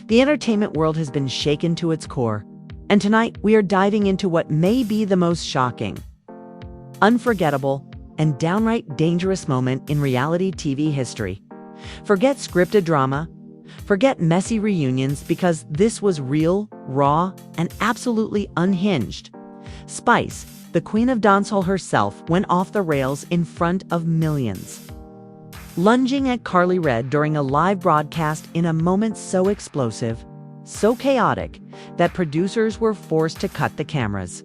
The entertainment world has been shaken to its core, and tonight we are diving into what may be the most shocking, unforgettable, and downright dangerous moment in reality TV history. Forget scripted drama, forget messy reunions, because this was real, raw, and absolutely unhinged. Spice, the queen of dancehall herself, went off the rails in front of millions, lunging at Karlie during a live broadcast in a moment so explosive, so chaotic, that producers were forced to cut the cameras.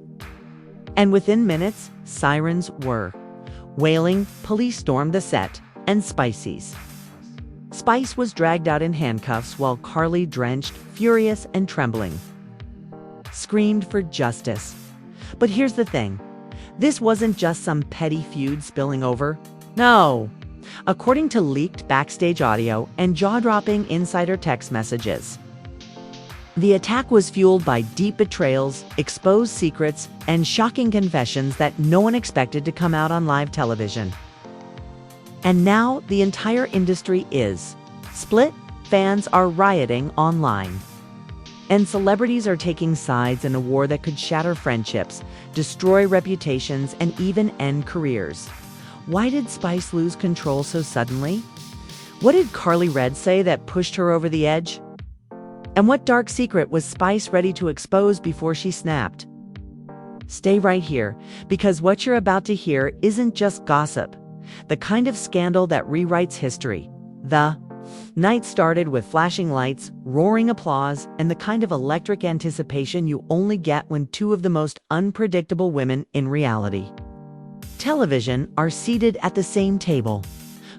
And within minutes, sirens were wailing, police stormed the set, and Spice was dragged out in handcuffs while Karlie, drenched, furious, and trembling, screamed for justice. But here's the thing. This wasn't just some petty feud spilling over. No. According to leaked backstage audio and jaw-dropping insider text messages, the attack was fueled by deep betrayals, exposed secrets, and shocking confessions that no one expected to come out on live television. And now the entire industry is split, fans are rioting online, and celebrities are taking sides in a war that could shatter friendships, destroy reputations, and even end careers. Why did Spice lose control so suddenly? What did Karlie say that pushed her over the edge? And what dark secret was Spice ready to expose before she snapped? Stay right here, because what you're about to hear isn't just gossip, the kind of scandal that rewrites history. The night started with flashing lights, roaring applause, and the kind of electric anticipation you only get when two of the most unpredictable women in reality television are seated at the same table.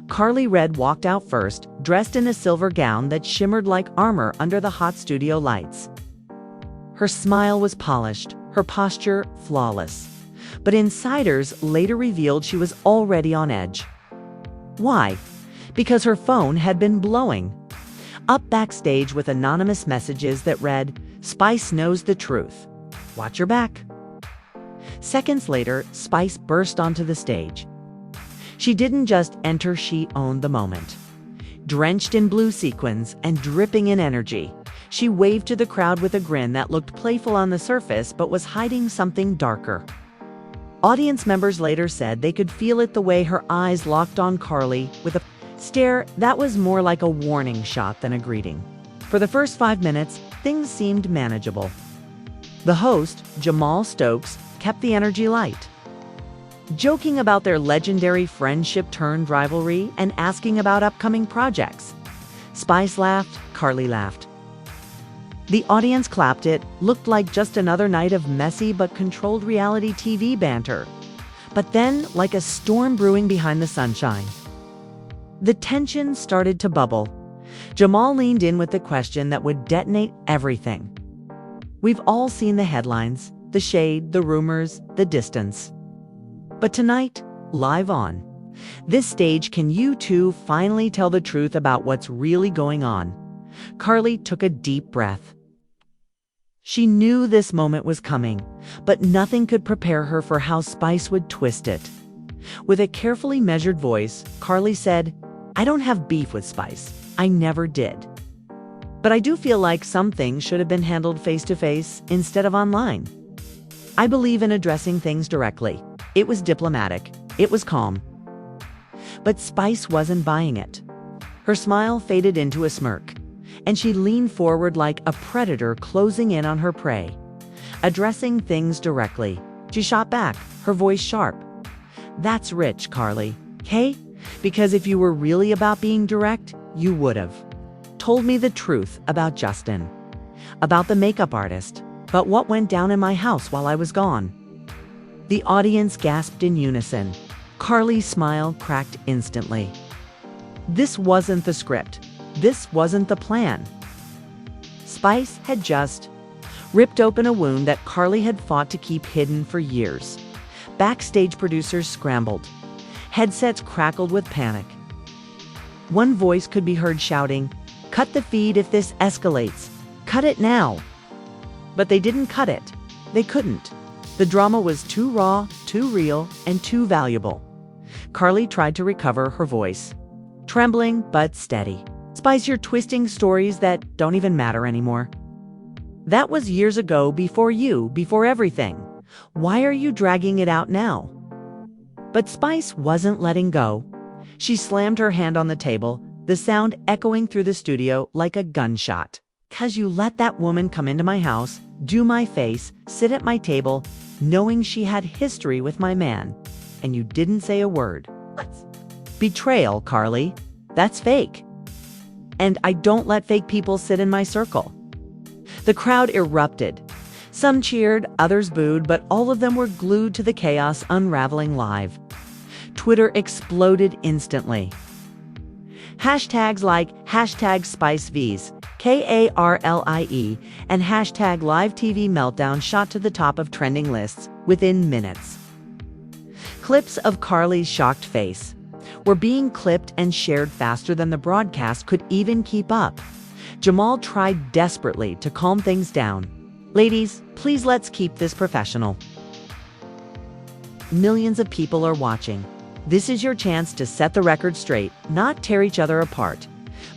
Karlie walked out first, dressed in a silver gown that shimmered like armor under the hot studio lights. Her smile was polished, her posture flawless. But insiders later revealed she was already on edge. Why? Because her phone had been blowing up backstage with anonymous messages that read, "Spice knows the truth. Watch your back." Seconds later, Spice burst onto the stage. She didn't just enter, she owned the moment. Drenched in blue sequins and dripping in energy, she waved to the crowd with a grin that looked playful on the surface but was hiding something darker. Audience members later said they could feel it the way her eyes locked on Karlie with a stare that was more like a warning shot than a greeting. For the first 5 minutes, things seemed manageable. The host, Jamal Stokes, kept the energy light, joking about their legendary friendship-turned-rivalry and asking about upcoming projects. Spice laughed, Karlie laughed. The audience clapped. It looked like just another night of messy but controlled reality TV banter. But then, like a storm brewing behind the sunshine, the tension started to bubble. Jamal leaned in with the question that would detonate everything. We've all seen the headlines, the shade, the rumors, the distance. But tonight, live on this stage, can you two finally tell the truth about what's really going on? Karlie took a deep breath. She knew this moment was coming, but nothing could prepare her for how Spice would twist it. With a carefully measured voice, Karlie said, "I don't have beef with Spice. I never did. But I do feel like some things should have been handled face-to-face instead of online. I believe in addressing things directly. It was diplomatic. It was calm." But Spice wasn't buying it. Her smile faded into a smirk, and she leaned forward like a predator closing in on her prey. Addressing things directly, she shot back, her voice sharp. "That's rich, Karlie, okay? Because if you were really about being direct, you would have told me the truth about Justin, about the makeup artist, about what went down in my house while I was gone." The audience gasped in unison. Karlie's smile cracked instantly. This wasn't the script. This wasn't the plan. Spice had just ripped open a wound that Karlie had fought to keep hidden for years. Backstage producers scrambled. Headsets crackled with panic. One voice could be heard shouting, Cut the feed if this escalates. Cut it now. But they didn't cut it. They couldn't. The drama was too raw, too real, and too valuable. Karlie tried to recover her voice. Trembling, but steady. Spice, you're twisting stories that don't even matter anymore. That was years ago, before you, before everything. Why are you dragging it out now? But Spice wasn't letting go. She slammed her hand on the table, the sound echoing through the studio like a gunshot. "'Cause you let that woman come into my house, do my face, sit at my table, knowing she had history with my man, and you didn't say a word. Betrayal, Karlie. That's fake. And I don't let fake people sit in my circle." The crowd erupted. Some cheered, others booed, but all of them were glued to the chaos unraveling live. Twitter exploded instantly. Hashtags like #SpiceVs, Karlie, and #LiveTVMeltdown shot to the top of trending lists within minutes. Clips of Karlie's shocked face were being clipped and shared faster than the broadcast could even keep up. Jamal tried desperately to calm things down. "Ladies, please let's keep this professional. Millions of people are watching. This is your chance to set the record straight, not tear each other apart."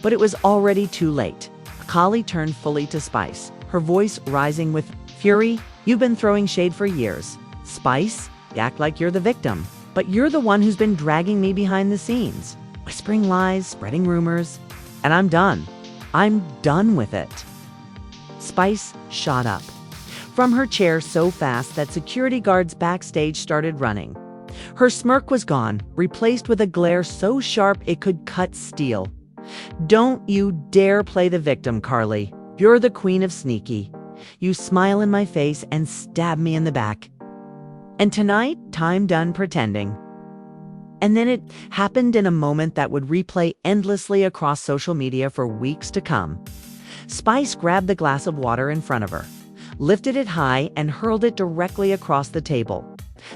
But it was already too late. Karlie turned fully to Spice, her voice rising with fury. "You've been throwing shade for years. Spice, you act like you're the victim, but you're the one who's been dragging me behind the scenes, whispering lies, spreading rumors, and I'm done. I'm done with it." Spice shot up from her chair so fast that security guards backstage started running. Her smirk was gone, replaced with a glare so sharp it could cut steel. "Don't you dare play the victim, Karlie. You're the queen of sneaky. You smile in my face and stab me in the back. And tonight, time done pretending." And then it happened in a moment that would replay endlessly across social media for weeks to come. Spice grabbed the glass of water in front of her, lifted it high, and hurled it directly across the table.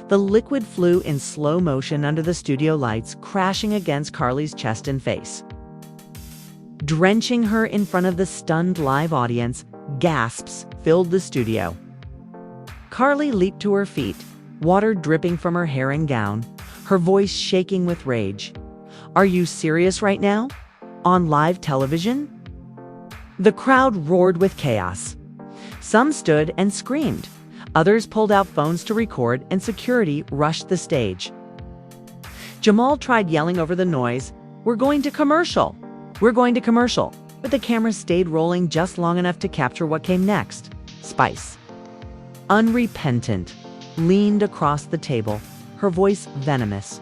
The liquid flew in slow motion under the studio lights, crashing against Karlie's chest and face. Drenching her in front of the stunned live audience, gasps filled the studio. Karlie leaped to her feet, water dripping from her hair and gown, her voice shaking with rage. "Are you serious right now? On live television?" The crowd roared with chaos. Some stood and screamed. Others pulled out phones to record, and security rushed the stage. Jamal tried yelling over the noise, "We're going to commercial! We're going to commercial!" But the camera stayed rolling just long enough to capture what came next. Spice, unrepentant, leaned across the table, her voice venomous.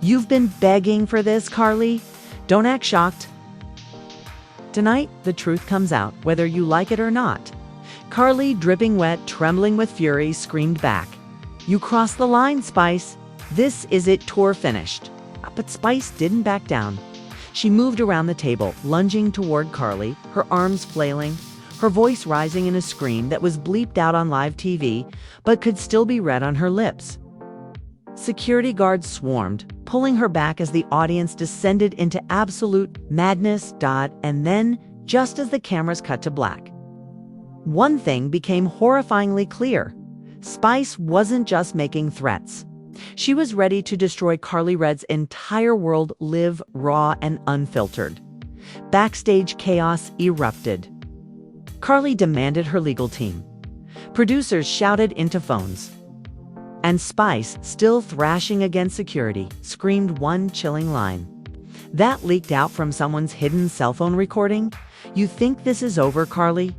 "You've been begging for this, Karlie. Don't act shocked. Tonight, the truth comes out, whether you like it or not." Karlie, dripping wet, trembling with fury, screamed back. "You crossed the line, Spice. This is it, tour finished." But Spice didn't back down. She moved around the table, lunging toward Karlie, her arms flailing, her voice rising in a scream that was bleeped out on live TV, but could still be read on her lips. Security guards swarmed, pulling her back as the audience descended into absolute madness. And then, just as the cameras cut to black, one thing became horrifyingly clear. Spice wasn't just making threats. She was ready to destroy Karlie Red's entire world, live raw and unfiltered. Backstage chaos erupted. Karlie demanded her legal team. Producers shouted into phones. And Spice, still thrashing against security, screamed one chilling line. That leaked out from someone's hidden cell phone recording. "You think this is over, Karlie?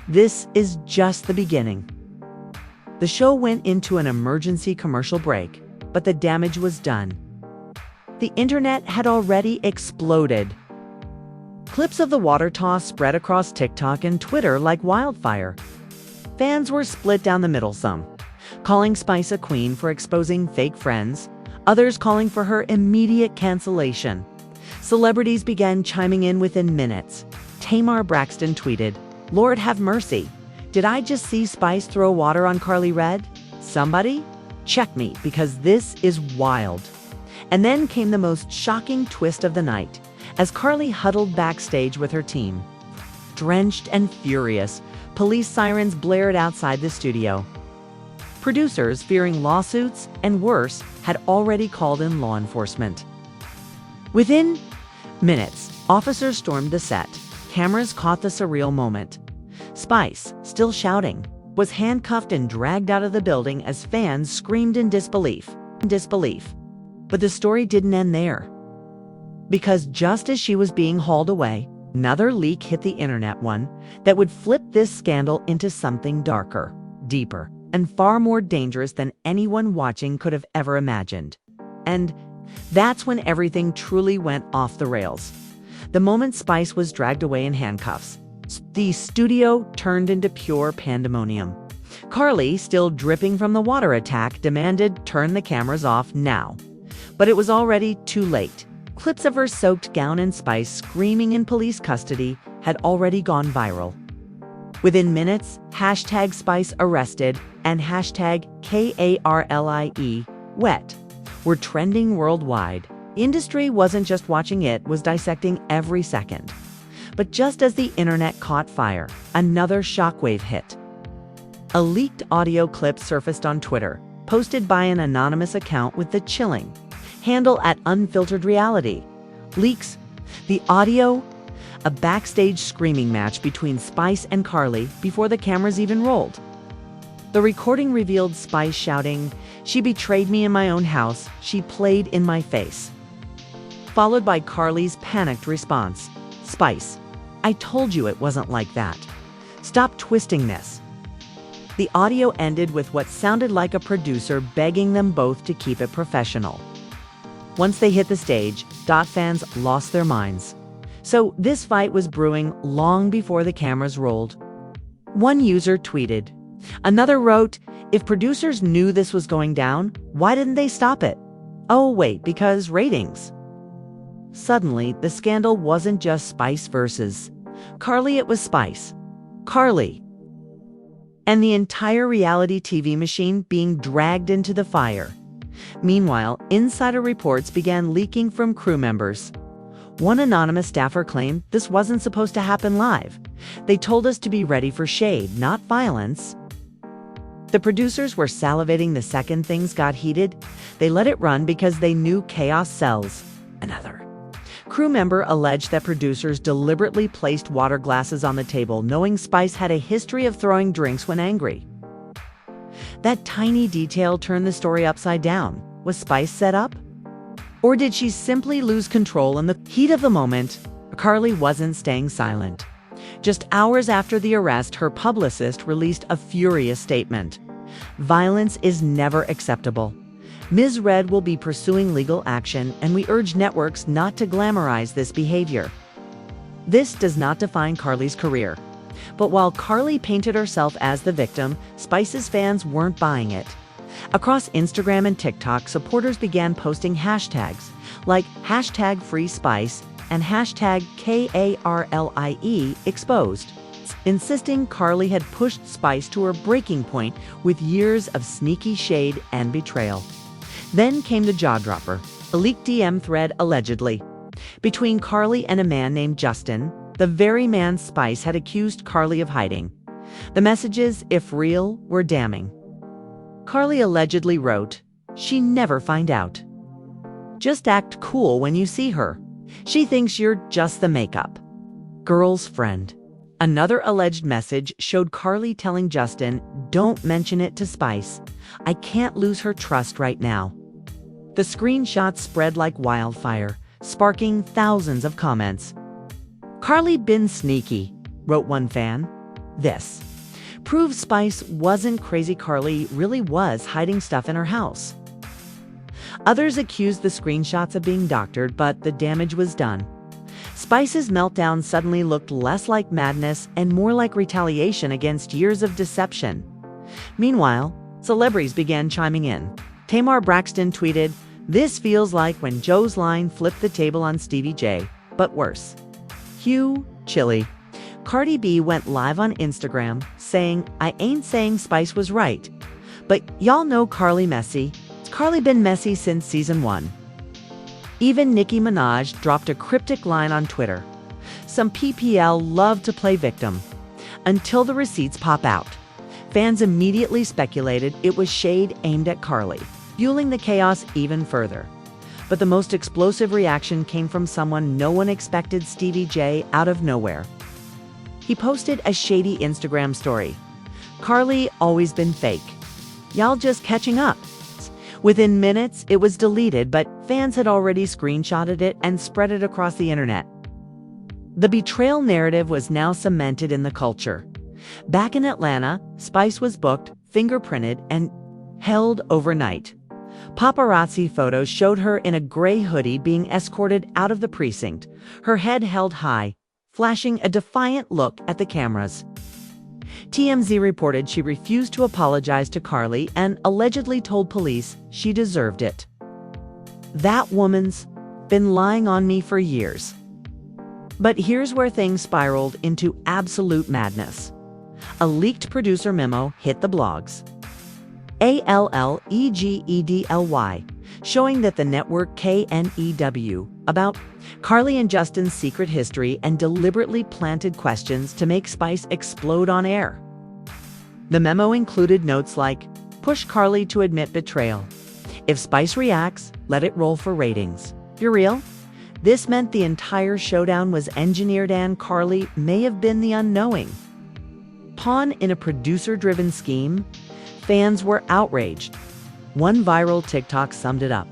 This is just the beginning." The show went into an emergency commercial break, but the damage was done. The internet had already exploded. Clips of the water toss spread across TikTok and Twitter like wildfire. Fans were split down the middle, some calling Spice a queen for exposing fake friends, others calling for her immediate cancellation. Celebrities began chiming in within minutes. Tamar Braxton tweeted, "Lord have mercy. Did I just see Spice throw water on Karlie Red? Somebody? Check me, because this is wild." And then came the most shocking twist of the night. As Karlie huddled backstage with her team, drenched and furious, police sirens blared outside the studio. Producers, fearing lawsuits and worse, had already called in law enforcement. Within minutes, officers stormed the set. Cameras caught the surreal moment. Spice, still shouting, was handcuffed and dragged out of the building as fans screamed in disbelief. But the story didn't end there. Because just as she was being hauled away, another leak hit the internet, one that would flip this scandal into something darker, deeper, and far more dangerous than anyone watching could have ever imagined. And that's when everything truly went off the rails. The moment Spice was dragged away in handcuffs, the studio turned into pure pandemonium. Karlie, still dripping from the water attack, demanded turn the cameras off now. But it was already too late. Clips of her soaked gown and Spice screaming in police custody had already gone viral. Within minutes, hashtag Spice arrested and hashtag Karlie wet were trending worldwide. Industry wasn't just watching, it was dissecting every second. But just as the internet caught fire, another shockwave hit. A leaked audio clip surfaced on Twitter, posted by an anonymous account with the chilling handle @UnfilteredReality. Leaks the audio, a backstage screaming match between Spice and Karlie before the cameras even rolled. The recording revealed Spice shouting, "She betrayed me in my own house, she played in my face," followed by Karlie's panicked response, "Spice, I told you it wasn't like that. Stop twisting this." The audio ended with what sounded like a producer begging them both to keep it professional. Once they hit the stage, fans lost their minds. So this fight was brewing long before the cameras rolled. One user tweeted. Another wrote, "If producers knew this was going down, why didn't they stop it? Oh wait, because ratings." Suddenly, the scandal wasn't just Spice versus Karlie, it was Spice, Karlie, and the entire reality TV machine being dragged into the fire. Meanwhile, insider reports began leaking from crew members. One anonymous staffer claimed this wasn't supposed to happen live. They told us to be ready for shade, not violence. The producers were salivating the second things got heated. They let it run because they knew chaos sells. Another crew member alleged that producers deliberately placed water glasses on the table, knowing Spice had a history of throwing drinks when angry. That tiny detail turned the story upside down. Was Spice set up? Or did she simply lose control in the heat of the moment? Karlie wasn't staying silent. Just hours after the arrest, her publicist released a furious statement. "Violence is never acceptable. Ms. Red will be pursuing legal action, and we urge networks not to glamorize this behavior." This does not define Karlie's career. But while Karlie painted herself as the victim, Spice's fans weren't buying it. Across Instagram and TikTok, supporters began posting hashtags like hashtag Free Spice and hashtag Karlie exposed, insisting Karlie had pushed Spice to her breaking point with years of sneaky shade and betrayal. Then came the jaw-dropper, a leaked DM thread allegedly between Karlie and a man named Justin, the very man Spice had accused Karlie of hiding. The messages, if real, were damning. Karlie allegedly wrote, "She never find out. Just act cool when you see her. She thinks you're just the makeup. Girl's friend." Another alleged message showed Karlie telling Justin, "Don't mention it to Spice. I can't lose her trust right now." The screenshots spread like wildfire, sparking thousands of comments. "Karlie been sneaky," wrote one fan. This proves Spice wasn't crazy. Karlie really was hiding stuff in her house. Others accused the screenshots of being doctored, but the damage was done. Spice's meltdown suddenly looked less like madness and more like retaliation against years of deception. Meanwhile, celebrities began chiming in. Tamar Braxton tweeted, "This feels like when Joe's line flipped the table on Stevie J, but worse." Hugh Chili. Cardi B went live on Instagram saying, "I ain't saying Spice was right, but y'all know Karlie messy. Karlie been messy since season 1. Even Nicki Minaj dropped a cryptic line on Twitter. Some PPL love to play victim. Until the receipts pop out. Fans immediately speculated it was shade aimed at Karlie, fueling the chaos even further. But the most explosive reaction came from someone no one expected: Stevie J, out of nowhere. He posted a shady Instagram story. "Karlie always been fake. Y'all just catching up." Within minutes, it was deleted, but fans had already screenshotted it and spread it across the internet. The betrayal narrative was now cemented in the culture. Back in Atlanta, Spice was booked, fingerprinted, and held overnight. Paparazzi photos showed her in a gray hoodie being escorted out of the precinct, her head held high, flashing a defiant look at the cameras. TMZ reported she refused to apologize to Karlie and allegedly told police she deserved it. "That woman's been lying on me for years." But here's where things spiraled into absolute madness. A leaked producer memo hit the blogs. LHHATL, showing that the network KNEW about Karlie and Justin's secret history and deliberately planted questions to make Spice explode on air. The memo included notes like, "Push Karlie to admit betrayal. If Spice reacts, let it roll for ratings. You're real?" This meant the entire showdown was engineered and Karlie may have been the unknowing pawn in a producer-driven scheme. Fans were outraged. One viral TikTok summed it up.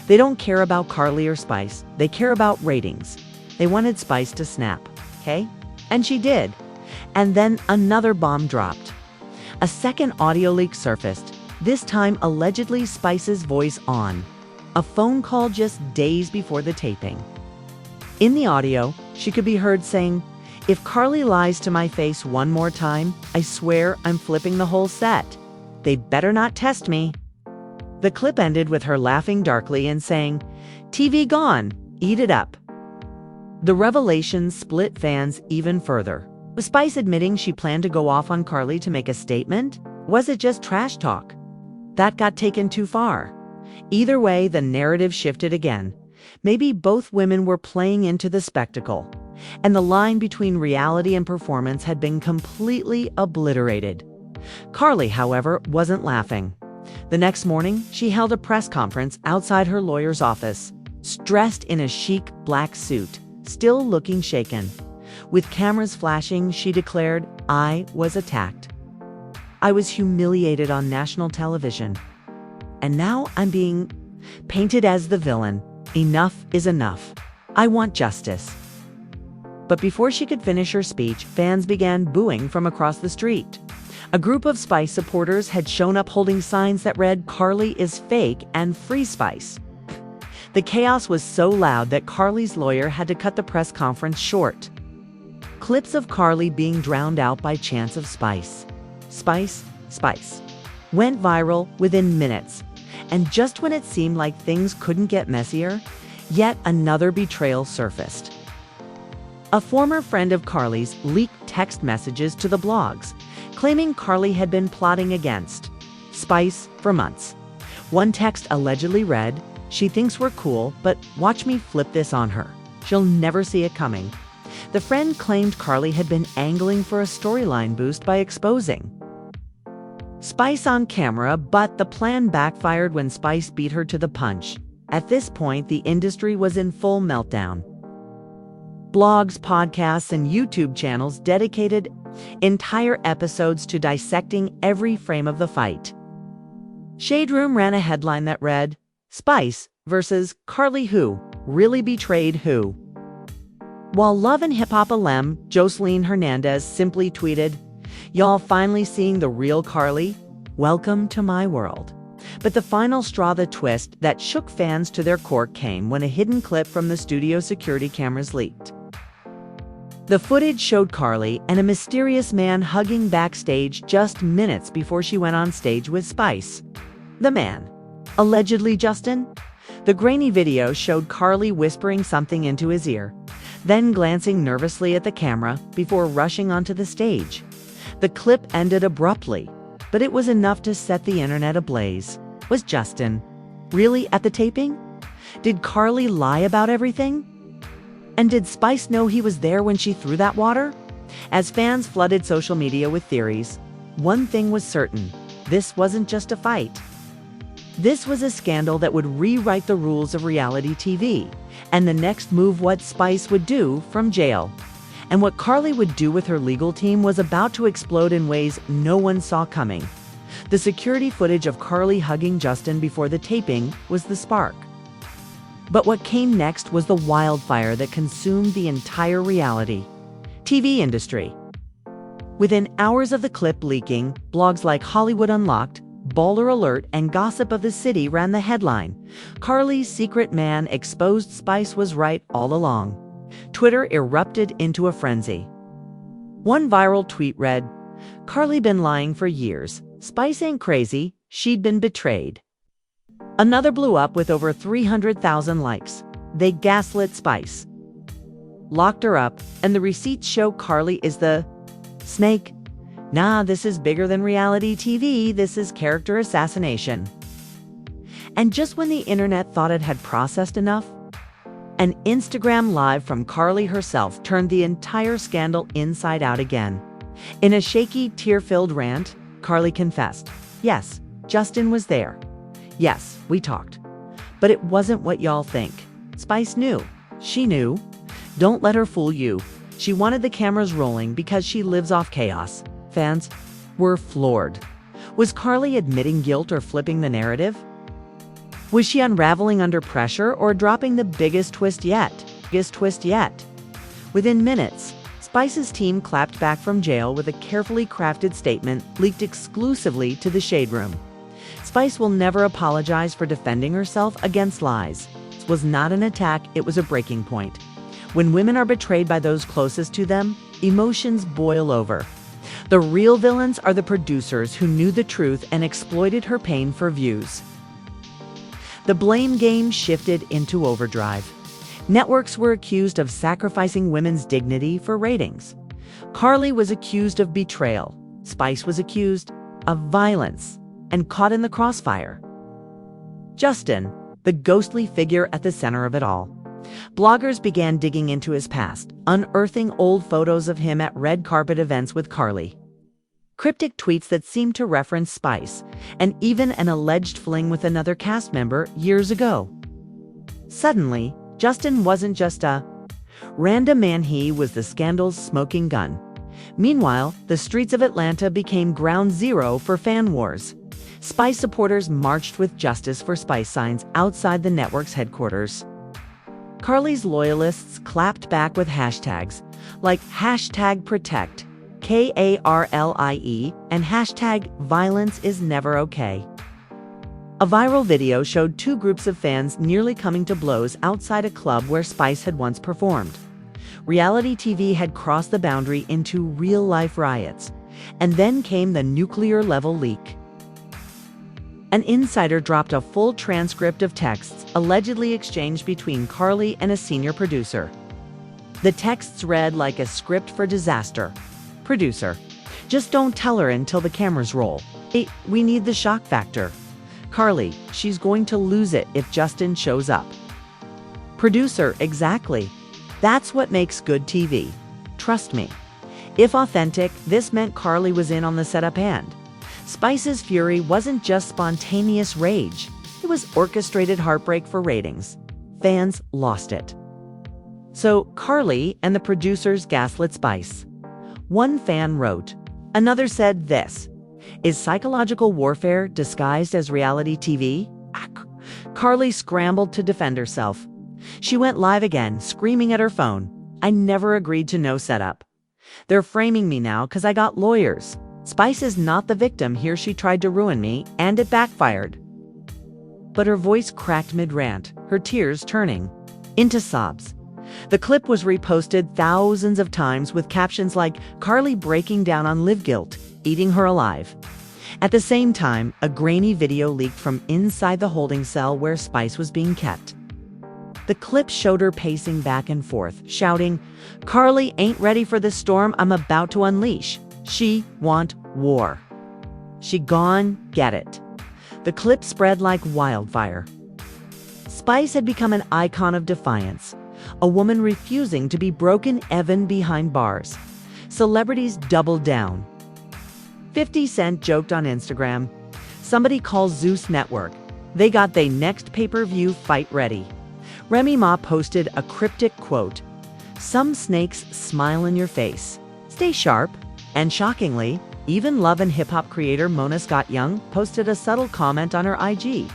They don't care about Karlie or Spice. They care about ratings. They wanted Spice to snap, okay? And she did. And then another bomb dropped. A second audio leak surfaced, this time allegedly Spice's voice on a phone call just days before the taping. In the audio, she could be heard saying, "If Karlie lies to my face one more time, I swear I'm flipping the whole set. They better not test me." The clip ended with her laughing darkly and saying, "TV gone, eat it up." The revelation split fans even further. Was Spice admitting she planned to go off on Karlie to make a statement? Was it just trash talk? That got taken too far. Either way, the narrative shifted again. Maybe both women were playing into the spectacle, and the line between reality and performance had been completely obliterated. Karlie, however, wasn't laughing. The next morning, she held a press conference outside her lawyer's office, dressed in a chic black suit, still looking shaken. With cameras flashing, she declared, "I was attacked. I was humiliated on national television. And now I'm being painted as the villain. Enough is enough. I want justice." But before she could finish her speech, fans began booing from across the street. A group of Spice supporters had shown up holding signs that read, "Karlie is fake and free Spice." The chaos was so loud that Karlie's lawyer had to cut the press conference short. Clips of Karlie being drowned out by chants of Spice, "Spice, Spice," went viral within minutes. And just when it seemed like things couldn't get messier, yet another betrayal surfaced. A former friend of Karlie's leaked text messages to the blogs, claiming Karlie had been plotting against Spice for months. One text allegedly read, "She thinks we're cool, but watch me flip this on her. She'll never see it coming." The friend claimed Karlie had been angling for a storyline boost by exposing Spice on camera, but the plan backfired when Spice beat her to the punch. At this point, the industry was in full meltdown. Blogs, podcasts, and YouTube channels dedicated entire episodes to dissecting every frame of the fight. Shade Room ran a headline that read, "Spice versus Karlie who really betrayed who?" While Love and Hip Hop alum Jocelyn Hernandez simply tweeted, "Y'all finally seeing the real Karlie? Welcome to my world." But the final straw, the twist that shook fans to their core, came when a hidden clip from the studio security cameras leaked. The footage showed Karlie and a mysterious man hugging backstage just minutes before she went on stage with Spice. The man, allegedly Justin? The grainy video showed Karlie whispering something into his ear, then glancing nervously at the camera before rushing onto the stage. The clip ended abruptly, but it was enough to set the internet ablaze. Was Justin really at the taping? Did Karlie lie about everything? And did Spice know he was there when she threw that water? As fans flooded social media with theories, one thing was certain: this wasn't just a fight. This was a scandal that would rewrite the rules of reality TV, and the next move what Spice would do from jail. And what Karlie would do with her legal team was about to explode in ways no one saw coming. The security footage of Karlie hugging Justin before the taping was the spark. But what came next was the wildfire that consumed the entire reality TV industry. Within hours of the clip leaking, blogs like Hollywood Unlocked, Baller Alert, and Gossip of the City ran the headline: Karlie's secret man exposed, Spice was right all along. Twitter erupted into a frenzy. One viral tweet read, "Karlie been lying for years. Spice ain't crazy. She'd been betrayed." Another blew up with over 300,000 likes. They gaslit Spice, locked her up, and the receipts show Karlie is the snake. Nah, this is bigger than reality TV. This is character assassination. And just when the internet thought it had processed enough, an Instagram live from Karlie herself turned the entire scandal inside out again. In a shaky, tear-filled rant, Karlie confessed, "Yes, Justin was there. Yes, we talked. But it wasn't what y'all think." Spice knew. She knew. Don't let her fool you. She wanted the cameras rolling because she lives off chaos. Fans were floored. Was Karlie admitting guilt or flipping the narrative? Was she unraveling under pressure or dropping the biggest twist yet? Within minutes, Spice's team clapped back from jail with a carefully crafted statement leaked exclusively to the Shade Room. Spice will never apologize for defending herself against lies. It was not an attack, it was a breaking point. When women are betrayed by those closest to them, emotions boil over. The real villains are the producers who knew the truth and exploited her pain for views. The blame game shifted into overdrive. Networks were accused of sacrificing women's dignity for ratings. Karlie was accused of betrayal. Spice was accused of violence and caught in the crossfire. Justin, the ghostly figure at the center of it all. Bloggers began digging into his past, unearthing old photos of him at red carpet events with Karlie, cryptic tweets that seemed to reference Spice, and even an alleged fling with another cast member years ago. Suddenly, Justin wasn't just a random man, he was the scandal's smoking gun. Meanwhile, the streets of Atlanta became ground zero for fan wars. Spice supporters marched with Justice for Spice signs outside the network's headquarters. Karlie's loyalists clapped back with hashtags like #protect, KARLIE, and #ViolenceIsNeverOK. A viral video showed two groups of fans nearly coming to blows outside a club where Spice had once performed. Reality TV had crossed the boundary into real-life riots, and then came the nuclear-level leak. An insider dropped a full transcript of texts allegedly exchanged between Karlie and a senior producer. The texts read like a script for disaster. Producer: "Just don't tell her until the cameras roll. Hey, we need the shock factor." Karlie: "She's going to lose it if Justin shows up." Producer: "Exactly. That's what makes good TV. Trust me." If authentic, this meant Karlie was in on the setup hand. Spice's fury wasn't just spontaneous rage. It was orchestrated heartbreak for ratings. Fans lost it. So Karlie and the producers gaslit Spice. One fan wrote. Another said this: "Is psychological warfare disguised as reality TV?" Karlie scrambled to defend herself. She went live again, screaming at her phone, "I never agreed to no setup. They're framing me now because I got lawyers. Spice is not the victim here. She tried to ruin me, and it backfired." But her voice cracked mid-rant, her tears turning into sobs. The clip was reposted thousands of times with captions like "Karlie breaking down on live guilt, eating her alive." At the same time, a grainy video leaked from inside the holding cell where Spice was being kept. The clip showed her pacing back and forth, shouting, "Karlie ain't ready for the storm I'm about to unleash. She want war. She gone get it." The clip spread like wildfire. Spice had become an icon of defiance, a woman refusing to be broken even behind bars. Celebrities doubled down. 50 Cent joked on Instagram, "Somebody call Zeus Network. They got they next pay-per-view fight ready." Remy Ma posted a cryptic quote, "Some snakes smile in your face. Stay sharp." And shockingly, even Love and hip-hop creator Mona Scott Young posted a subtle comment on her IG.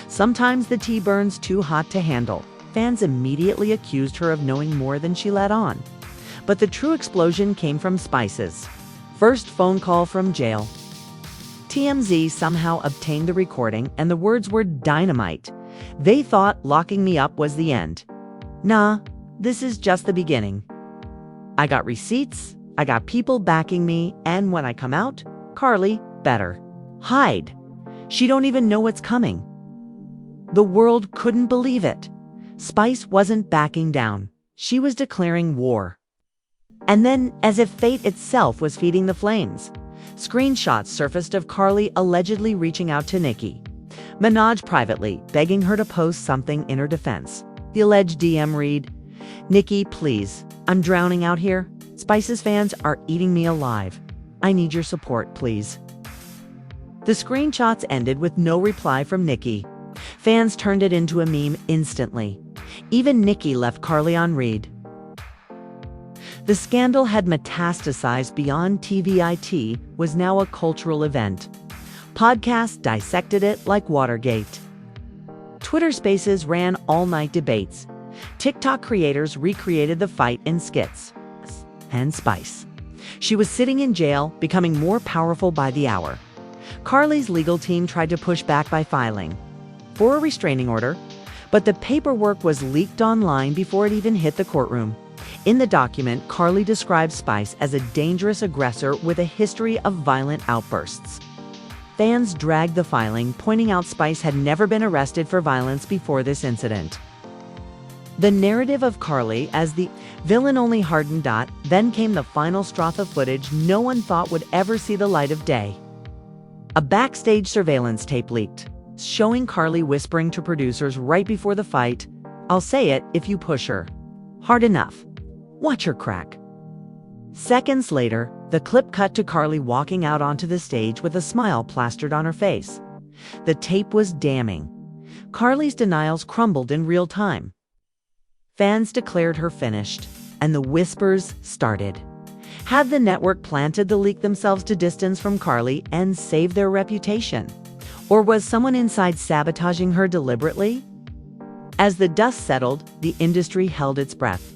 "Sometimes the tea burns too hot to handle." Fans immediately accused her of knowing more than she let on. But the true explosion came from Spice's first phone call from jail. TMZ somehow obtained the recording, and the words were dynamite. "They thought locking me up was the end. Nah, this is just the beginning. I got receipts, I got people backing me, and when I come out, Karlie, better hide. She don't even know what's coming." The world couldn't believe it. Spice wasn't backing down. She was declaring war. And then, as if fate itself was feeding the flames, screenshots surfaced of Karlie allegedly reaching out to Nicki Minaj privately, begging her to post something in her defense. The alleged DM read, "Nicki, please, I'm drowning out here. Spice's fans are eating me alive. I need your support, please." The screenshots ended with no reply from Nicki. Fans turned it into a meme instantly. Even Nicki left Karlie on read. The scandal had metastasized beyond TVIT, was now a cultural event. Podcasts dissected it like Watergate. Twitter Spaces ran all-night debates. TikTok creators recreated the fight in skits. And Spice. She was sitting in jail, becoming more powerful by the hour. Karlie's legal team tried to push back by filing for a restraining order, but the paperwork was leaked online before it even hit the courtroom. In the document, Karlie described Spice as a dangerous aggressor with a history of violent outbursts. Fans dragged the filing, pointing out Spice had never been arrested for violence before this incident. The narrative of Karlie as the villain only hardened. Then came the final straw of footage no one thought would ever see the light of day. A backstage surveillance tape leaked, showing Karlie whispering to producers right before the fight, "I'll say it if you push her hard enough. Watch her crack." Seconds later, the clip cut to Karlie walking out onto the stage with a smile plastered on her face. The tape was damning. Karlie's denials crumbled in real time. Fans declared her finished, and the whispers started. Had the network planted the leak themselves to distance from Karlie and save their reputation? Or was someone inside sabotaging her deliberately? As the dust settled, the industry held its breath.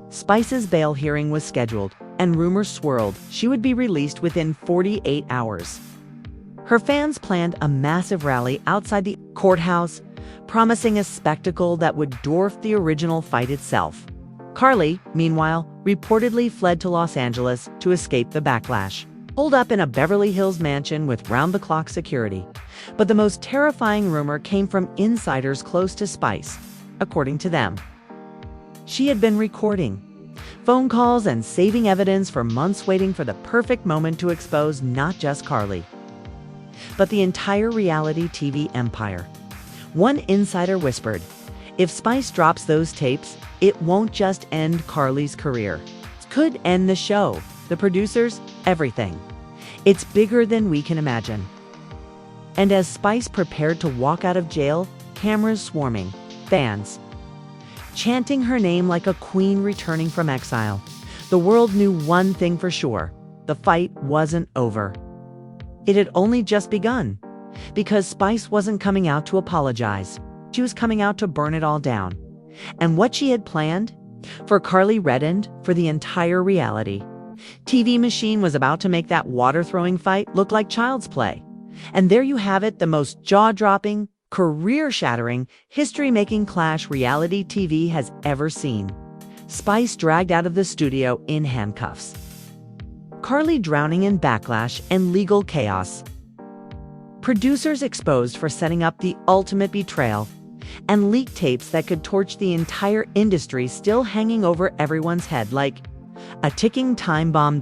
Spice's bail hearing was scheduled, and rumors swirled she would be released within 48 hours. Her fans planned a massive rally outside the courthouse, promising a spectacle that would dwarf the original fight itself. Karlie, meanwhile, reportedly fled to Los Angeles to escape the backlash, holed up in a Beverly Hills mansion with round-the-clock security. But the most terrifying rumor came from insiders close to Spice. According to them, she had been recording phone calls and saving evidence for months, waiting for the perfect moment to expose not just Karlie, but the entire reality TV empire. One insider whispered, "If Spice drops those tapes, it won't just end Karlie's career. It could end the show, the producers, everything. It's bigger than we can imagine." And as Spice prepared to walk out of jail, cameras swarming, fans chanting her name like a queen returning from exile, the world knew one thing for sure: the fight wasn't over. It had only just begun, because Spice wasn't coming out to apologize. She was coming out to burn it all down. And what she had planned for Karlie reddened for the entire reality TV machine was about to make that water-throwing fight look like child's play. And there you have it, the most jaw-dropping, career-shattering, history-making clash reality TV has ever seen. Spice dragged out of the studio in handcuffs. Karlie drowning in backlash and legal chaos. Producers exposed for setting up the ultimate betrayal, and leaked tapes that could torch the entire industry still hanging over everyone's head like a ticking time bomb.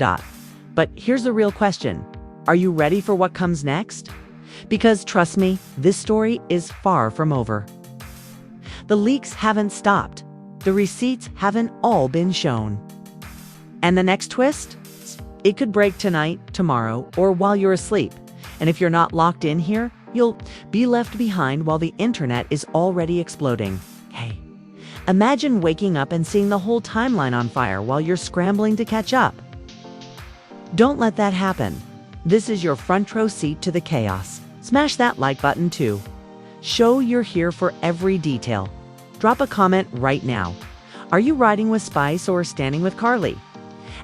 But here's the real question. Are you ready for what comes next? Because trust me, this story is far from over. The leaks haven't stopped. The receipts haven't all been shown. And the next twist? It could break tonight, tomorrow, or while you're asleep. And if you're not locked in here, you'll be left behind while the internet is already exploding. Hey, imagine waking up and seeing the whole timeline on fire while you're scrambling to catch up. Don't let that happen. This is your front row seat to the chaos. Smash that like button too. Show you're here for every detail. Drop a comment right now. Are you riding with Spice or standing with Karlie?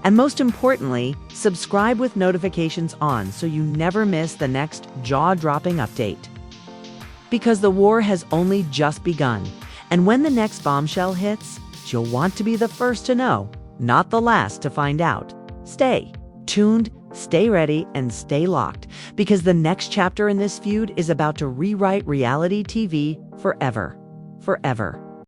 And most importantly, subscribe with notifications on so you never miss the next jaw-dropping update. Because the war has only just begun, and when the next bombshell hits, you'll want to be the first to know, not the last to find out. Stay tuned, stay ready, and stay locked, because the next chapter in this feud is about to rewrite reality TV forever. Forever.